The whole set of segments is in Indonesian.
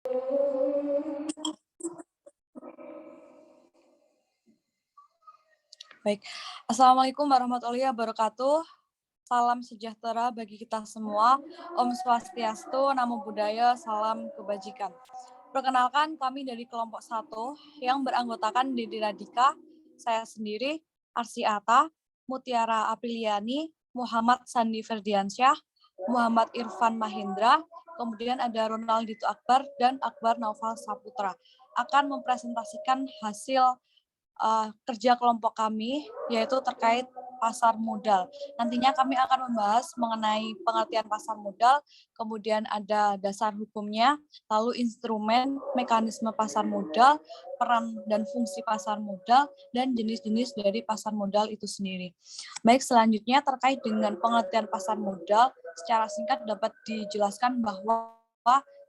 Baik, Assalamualaikum warahmatullahi wabarakatuh. Salam sejahtera bagi kita semua. Om Swastiastu, Namo Buddhaya, salam kebajikan. Perkenalkan, kami dari kelompok 1 yang beranggotakan Dede Radika, saya sendiri, Arsy Ata, Mutiara Apriliani, Muhammad Sandi Ferdiansyah, Muhammad Irfan Mahendra, kemudian ada Ronaldito Akbar dan Akbar Naufal Saputra akan mempresentasikan hasil kerja kelompok kami, yaitu terkait pasar modal. Nantinya kami akan membahas mengenai pengertian pasar modal, kemudian ada dasar hukumnya, lalu instrumen, mekanisme pasar modal, peran dan fungsi pasar modal, dan jenis-jenis dari pasar modal itu sendiri. Baik, selanjutnya terkait dengan pengertian pasar modal, secara singkat dapat dijelaskan bahwa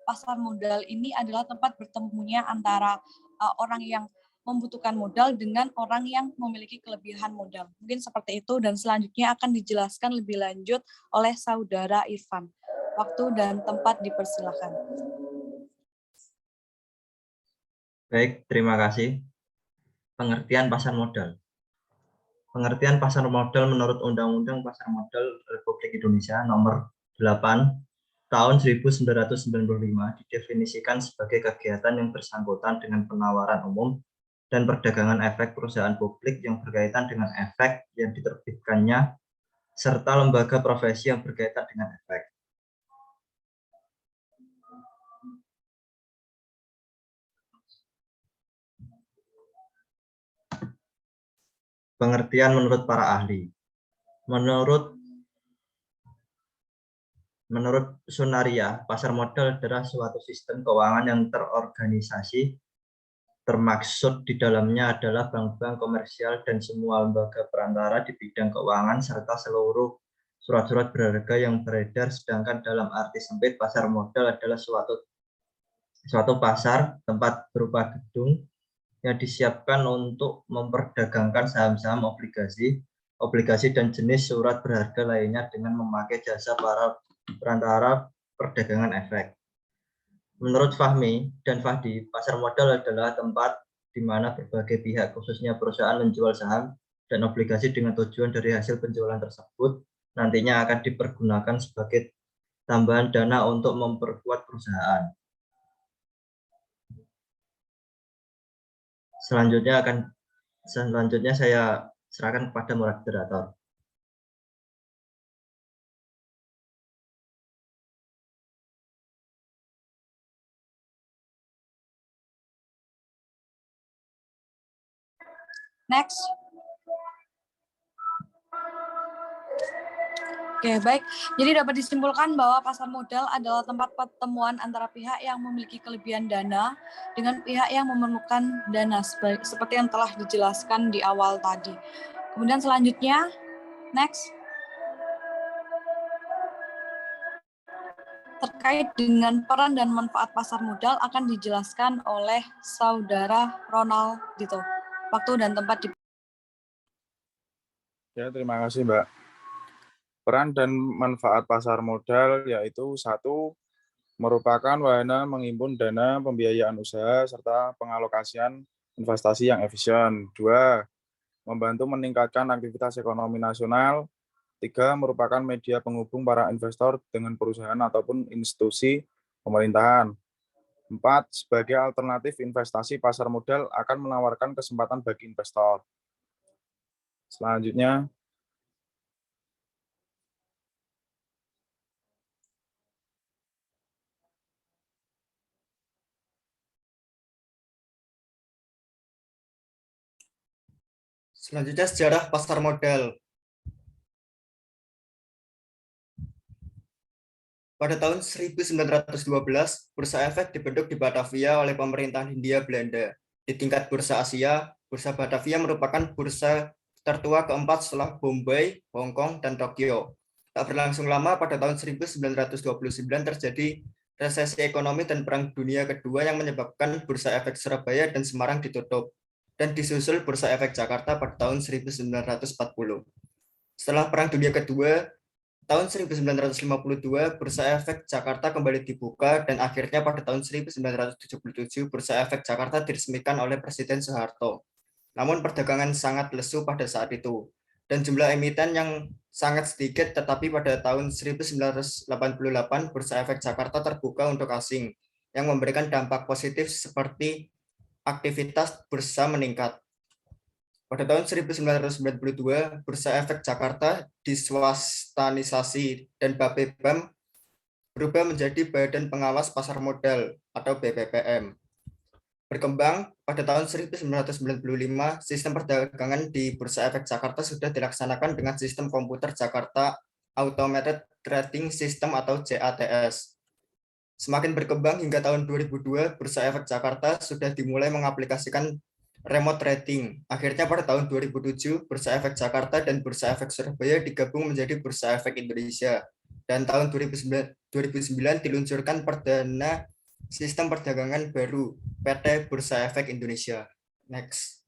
pasar modal ini adalah tempat bertemunya antara orang yang membutuhkan modal dengan orang yang memiliki kelebihan modal. Mungkin seperti itu, dan selanjutnya akan dijelaskan lebih lanjut oleh Saudara Irfan. Waktu dan tempat dipersilakan. Baik, terima kasih. Pengertian pasar modal. Pengertian pasar modal menurut Undang-Undang Pasar Modal Republik Indonesia Nomor 8 Tahun 1995 didefinisikan sebagai kegiatan yang bersangkutan dengan penawaran umum dan perdagangan efek perusahaan publik yang berkaitan dengan efek yang diterbitkannya, serta lembaga profesi yang berkaitan dengan efek. Pengertian menurut para ahli. Menurut Sunaria, pasar modal adalah suatu sistem keuangan yang terorganisasi. Termaksud di dalamnya adalah bank-bank komersial dan semua lembaga perantara di bidang keuangan serta seluruh surat-surat berharga yang beredar. Sedangkan dalam arti sempit, pasar modal adalah suatu pasar tempat berupa gedung yang disiapkan untuk memperdagangkan saham-saham, obligasi dan jenis surat berharga lainnya dengan memakai jasa para perantara perdagangan efek. Menurut Fahmi dan Fahdi, pasar modal adalah tempat di mana berbagai pihak, khususnya perusahaan, menjual saham dan obligasi dengan tujuan dari hasil penjualan tersebut nantinya akan dipergunakan sebagai tambahan dana untuk memperkuat perusahaan. Selanjutnya saya serahkan kepada moderator. Next. Oke, baik. Jadi dapat disimpulkan bahwa pasar modal adalah tempat pertemuan antara pihak yang memiliki kelebihan dana dengan pihak yang memerlukan dana, seperti yang telah dijelaskan di awal tadi. Kemudian selanjutnya, next. Terkait dengan peran dan manfaat pasar modal akan dijelaskan oleh Saudara Ronaldito. Waktu dan tempat di. Ya, terima kasih, Mbak. Peran dan manfaat pasar modal yaitu 1. Merupakan wahana menghimpun dana pembiayaan usaha serta pengalokasian investasi yang efisien. 2. Membantu meningkatkan aktivitas ekonomi nasional. 3. Merupakan media penghubung para investor dengan perusahaan ataupun institusi pemerintahan. 4. Sebagai alternatif investasi, pasar modal akan menawarkan kesempatan bagi investor. Selanjutnya, sejarah pasar modal. Pada tahun 1912, Bursa Efek dibentuk di Batavia oleh pemerintahan Hindia Belanda. Di tingkat bursa Asia, Bursa Batavia merupakan bursa tertua keempat setelah Bombay, Hong Kong, dan Tokyo. Tak berlangsung lama, pada tahun 1929 terjadi resesi ekonomi dan Perang Dunia Kedua yang menyebabkan Bursa Efek Surabaya dan Semarang ditutup, dan disusul Bursa Efek Jakarta pada tahun 1940. Setelah Perang Dunia Kedua, tahun 1952, Bursa Efek Jakarta kembali dibuka dan akhirnya pada tahun 1977, Bursa Efek Jakarta diresmikan oleh Presiden Soeharto. Namun perdagangan sangat lesu pada saat itu, dan jumlah emiten yang sangat sedikit, tetapi pada tahun 1988, Bursa Efek Jakarta terbuka untuk asing, yang memberikan dampak positif seperti aktivitas bursa meningkat. Pada tahun 1992, Bursa Efek Jakarta diswastanisasi dan Bapepam berubah menjadi Badan Pengawas Pasar Modal atau BPPM. Berkembang pada tahun 1995, sistem perdagangan di Bursa Efek Jakarta sudah dilaksanakan dengan sistem komputer Jakarta Automated Trading System atau JATS. Semakin berkembang hingga tahun 2002, Bursa Efek Jakarta sudah dimulai mengaplikasikan remote trading. Akhirnya pada tahun 2007, Bursa Efek Jakarta dan Bursa Efek Surabaya digabung menjadi Bursa Efek Indonesia. Dan tahun 2009 diluncurkan perdana sistem perdagangan baru, PT Bursa Efek Indonesia. Next.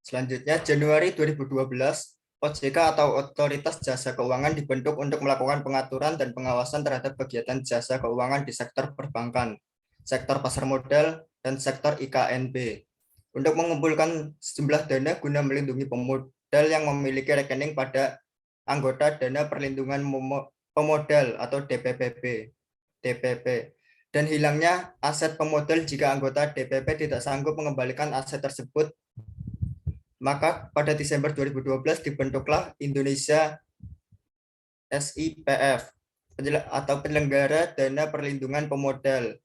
Selanjutnya, Januari 2012, OJK atau Otoritas Jasa Keuangan dibentuk untuk melakukan pengaturan dan pengawasan terhadap kegiatan jasa keuangan di sektor perbankan, sektor pasar modal, dan sektor IKNB, untuk mengumpulkan sejumlah dana guna melindungi pemodal yang memiliki rekening pada anggota Dana Perlindungan Pemodal atau DPP, dan hilangnya aset pemodal jika anggota DPP tidak sanggup mengembalikan aset tersebut. Maka pada Desember 2012 dibentuklah Indonesia SIPF atau Penyelenggara Dana Perlindungan Pemodal.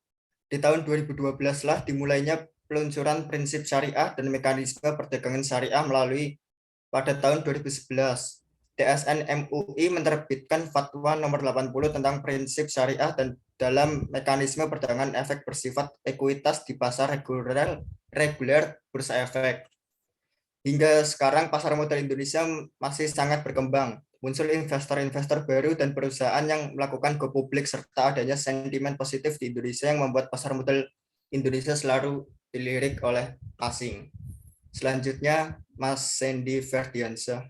Di tahun 2012 lah dimulainya peluncuran prinsip syariah dan mekanisme perdagangan syariah melalui pada tahun 2011. DSN MUI menerbitkan Fatwa nomor 80 tentang prinsip syariah dan dalam mekanisme perdagangan efek bersifat ekuitas di pasar reguler bursa efek. Hingga sekarang pasar modal Indonesia masih sangat berkembang. Muncul investor-investor baru dan perusahaan yang melakukan go public serta adanya sentimen positif di Indonesia yang membuat pasar modal Indonesia selalu dilirik oleh asing. Selanjutnya, Mas Sandy Ferdiansyah.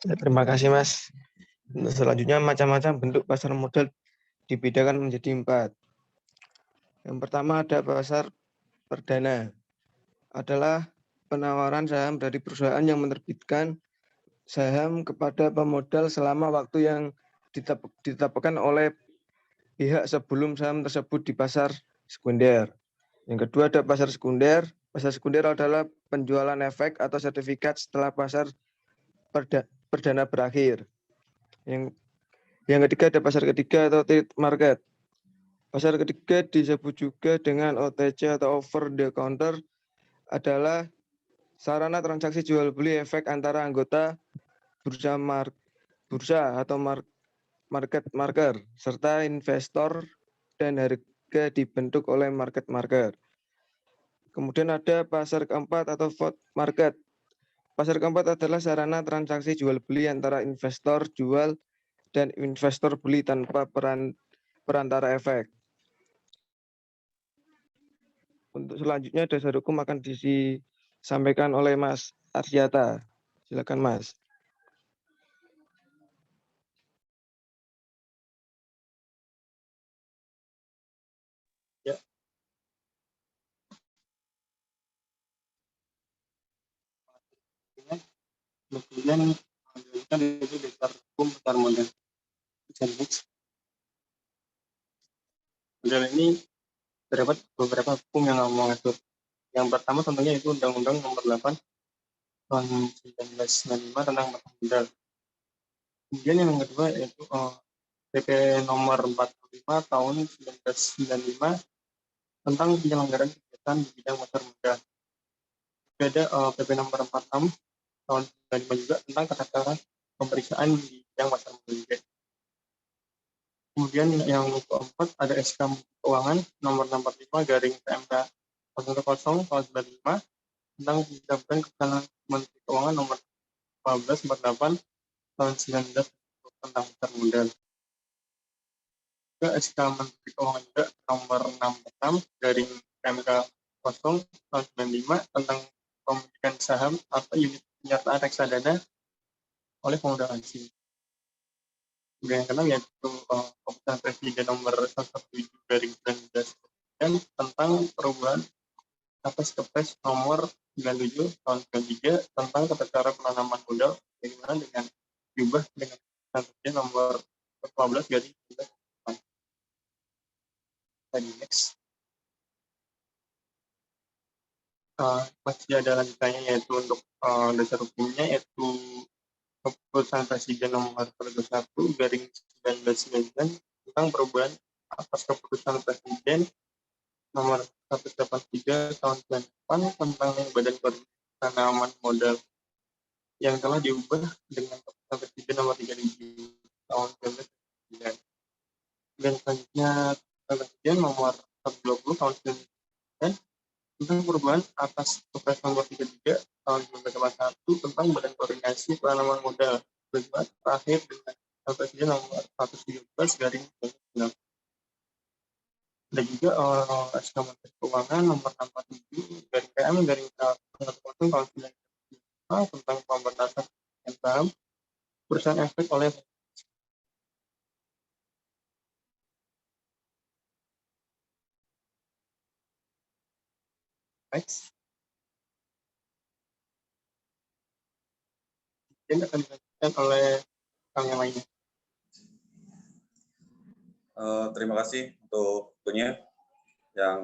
Terima kasih, Mas. Selanjutnya, macam-macam bentuk pasar modal dibedakan menjadi 4. Yang pertama ada pasar perdana, adalah penawaran saham dari perusahaan yang menerbitkan saham kepada pemodal selama waktu yang ditetapkan oleh pihak sebelum saham tersebut di pasar sekunder. Yang kedua ada pasar sekunder. Pasar sekunder adalah penjualan efek atau sertifikat setelah pasar perdana berakhir. Yang ketiga ada pasar ketiga atau trade market. Pasar ketiga disebut juga dengan OTC atau over the counter, adalah sarana transaksi jual beli efek antara anggota bursa atau market maker serta investor, dan harga dibentuk oleh market maker. Kemudian ada pasar keempat atau spot market. Pasar keempat adalah sarana transaksi jual beli antara investor jual dan investor beli tanpa perantara efek. Untuk selanjutnya dasar hukum akan disampaikan oleh Mas Arsyata. Silakan, Mas. Ya. Kemudian menjadikan itu dasar hukum pasar modal. Modal ini terdapat beberapa hukum yang mengatur. Yang pertama tentunya itu Undang-Undang Nomor 8 tahun 1995 tentang pasar modal. Kemudian yang kedua yaitu PP Nomor 45 tahun 1995 tentang penyelenggaraan kegiatan di bidang pasar modal. Ada PP Nomor 46 tahun 1995 juga tentang tata pemeriksaan di bidang pasar modal. Kemudian yang keempat ada SK Keuangan nomor 45 garing PMK 00 tahun 95 tentang pencabutan keputusan Menteri Keuangan nomor 1548 tahun 19 tentang pasar modal. Juga SK Menteri Keuangan juga nomor 66 garing PMK tahun 95 tentang pemilikan saham atau unit penyertaan reksadana oleh pemuda asing. Kemudian yang keenam yaitu Keputusan Presiden nomor 117/19 dan tentang perubahan atas Kepres nomor 97 tahun 93 tentang tata cara penanaman modal bagaimana dengan diubah dengan Keputusan Presiden nomor 14/19. Next. Masih ada lanjutannya yaitu untuk dasar hukumnya yaitu Keputusan Presiden nomor 31/1999 tentang perubahan atas Keputusan Presiden nomor 183 tahun 98 tentang Badan Koordinasi Penanaman Modal yang telah diubah dengan Keputusan Presiden nomor 37 tahun 2009. Dan selanjutnya Keputusan Presiden nomor 120 tahun 2009 tentang perubahan atas Kepres nomor 33 tahun 2021 tentang Badan Koordinasi Penanaman Modal berbuat terakhir dengan Presiden nomor 117/2006. Dan juga SK Menteri Keuangan nomor 67/PM/1 tahun 1995 tentang pembatasan saham perusahaan efek oleh Next. Ini akan dilanjutkan oleh yang lainnya. Terima kasih untuk waktunya. Yang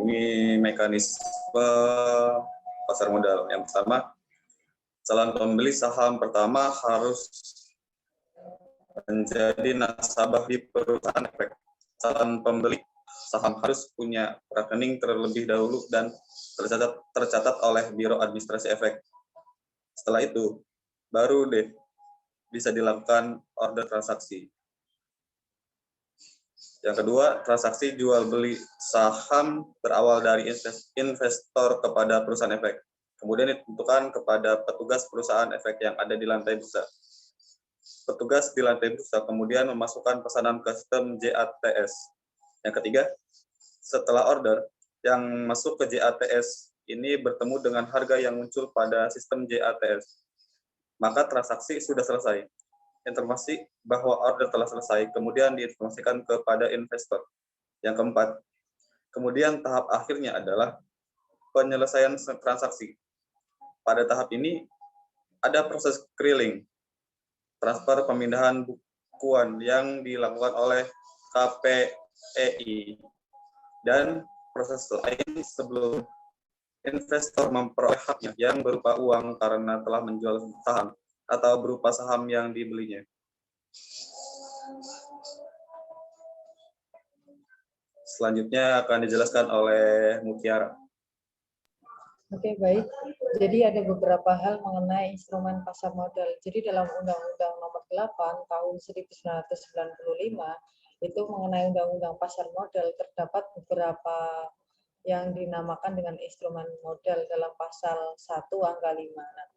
ini mekanisme pasar modal. Yang pertama, calon pembeli saham pertama harus menjadi nasabah di perusahaan efek. Calon pembeli saham harus punya rekening terlebih dahulu dan tercatat oleh Biro Administrasi Efek. Setelah itu, baru deh bisa dilakukan order transaksi. Yang kedua, transaksi jual beli saham berawal dari investor kepada perusahaan efek. Kemudian ditentukan kepada petugas perusahaan efek yang ada di lantai bursa. Petugas di lantai bursa kemudian memasukkan pesanan ke sistem JATS. Yang ketiga, setelah order yang masuk ke JATS ini bertemu dengan harga yang muncul pada sistem JATS, maka transaksi sudah selesai. Informasi bahwa order telah selesai kemudian diinformasikan kepada investor. Yang keempat, kemudian tahap akhirnya adalah penyelesaian transaksi. Pada tahap ini ada proses clearing, transfer pemindahan bukuan yang dilakukan oleh KPEI, dan proses lain sebelum investor memperoleh haknya yang berupa uang karena telah menjual saham atau berupa saham yang dibelinya. Selanjutnya akan dijelaskan oleh Mutiara. Oke, baik. Jadi ada beberapa hal mengenai instrumen pasar modal. Jadi dalam Undang-Undang Nomor 8 Tahun 1995 itu mengenai Undang-Undang Pasar Modal terdapat beberapa yang dinamakan dengan instrumen modal dalam pasal 1 angka 5. Nah,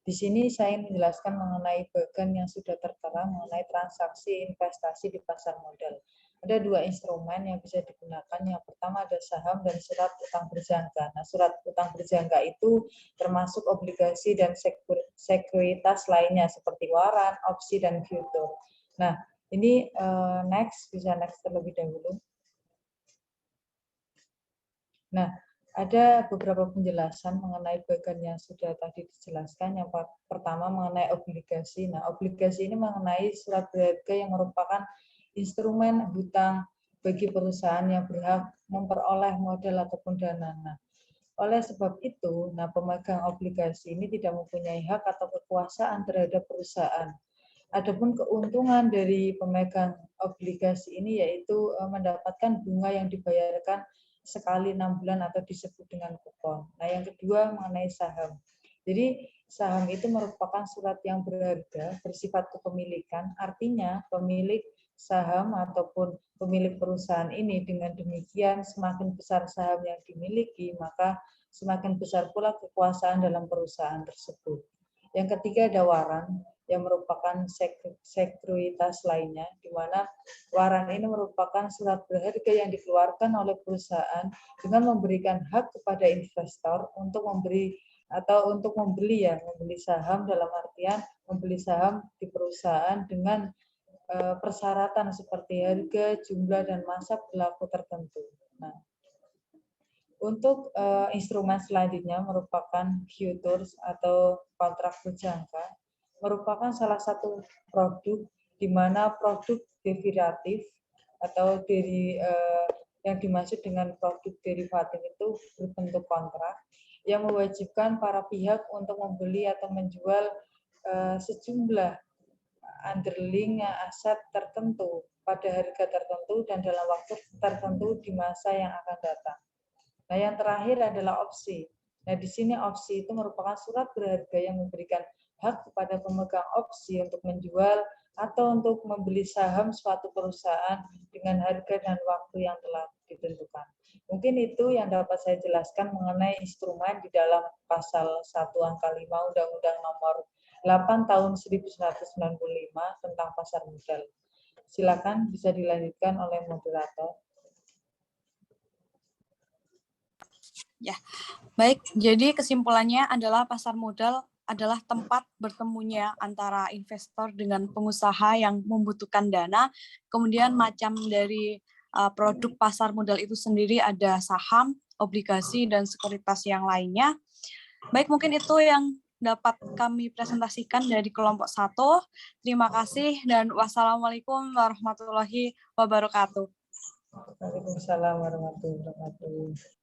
di sini saya menjelaskan mengenai bagian yang sudah tertera mengenai transaksi investasi di pasar modal. Ada dua instrumen yang bisa digunakan. Yang pertama ada saham dan surat utang berjangka. Nah, surat utang berjangka itu termasuk obligasi dan sekuritas lainnya seperti waran, opsi, dan future. Nah, ini bisa next terlebih dahulu. Nah, ada beberapa penjelasan mengenai bagian yang sudah tadi dijelaskan. Yang pertama mengenai obligasi. Nah, obligasi ini mengenai surat berharga yang merupakan instrumen hutang bagi perusahaan yang berhak memperoleh modal ataupun dana. Nah, oleh sebab itu, pemegang obligasi ini tidak mempunyai hak atau kekuasaan terhadap perusahaan. Adapun keuntungan dari pemegang obligasi ini yaitu mendapatkan bunga yang dibayarkan sekali 6 bulan atau disebut dengan kupon. Nah, yang kedua mengenai saham. Jadi saham itu merupakan surat yang berharga bersifat kepemilikan, artinya pemilik saham ataupun pemilik perusahaan ini dengan demikian semakin besar saham yang dimiliki, maka semakin besar pula kekuasaan dalam perusahaan tersebut. Yang ketiga ada waran. yang merupakan sekuritas lainnya, di mana waran ini merupakan surat berharga yang dikeluarkan oleh perusahaan dengan memberikan hak kepada investor untuk memberi atau untuk membeli saham, dalam artian membeli saham di perusahaan dengan persyaratan seperti harga, jumlah, dan masa berlaku tertentu. Nah, untuk instrumen selanjutnya merupakan futures atau kontrak berjangka, merupakan salah satu produk di mana produk derivatif atau yang dimaksud dengan produk derivatif itu berbentuk kontrak yang mewajibkan para pihak untuk membeli atau menjual sejumlah underlying aset tertentu pada harga tertentu dan dalam waktu tertentu di masa yang akan datang. Nah, yang terakhir adalah opsi. Nah, di sini opsi itu merupakan surat berharga yang memberikan hak kepada pemegang opsi untuk menjual atau untuk membeli saham suatu perusahaan dengan harga dan waktu yang telah ditentukan. Mungkin itu yang dapat saya jelaskan mengenai instrumen di dalam pasal 1 angka 5 Undang-Undang Nomor 8 tahun 1995 tentang pasar modal. Silakan bisa dilanjutkan oleh moderator. Ya, baik. Jadi kesimpulannya adalah pasar modal adalah tempat bertemunya antara investor dengan pengusaha yang membutuhkan dana. Kemudian macam dari produk pasar modal itu sendiri ada saham, obligasi, dan sekuritas yang lainnya. Baik, mungkin itu yang dapat kami presentasikan dari kelompok 1. Terima kasih dan wassalamualaikum warahmatullahi wabarakatuh. Waalaikumsalam warahmatullahi wabarakatuh.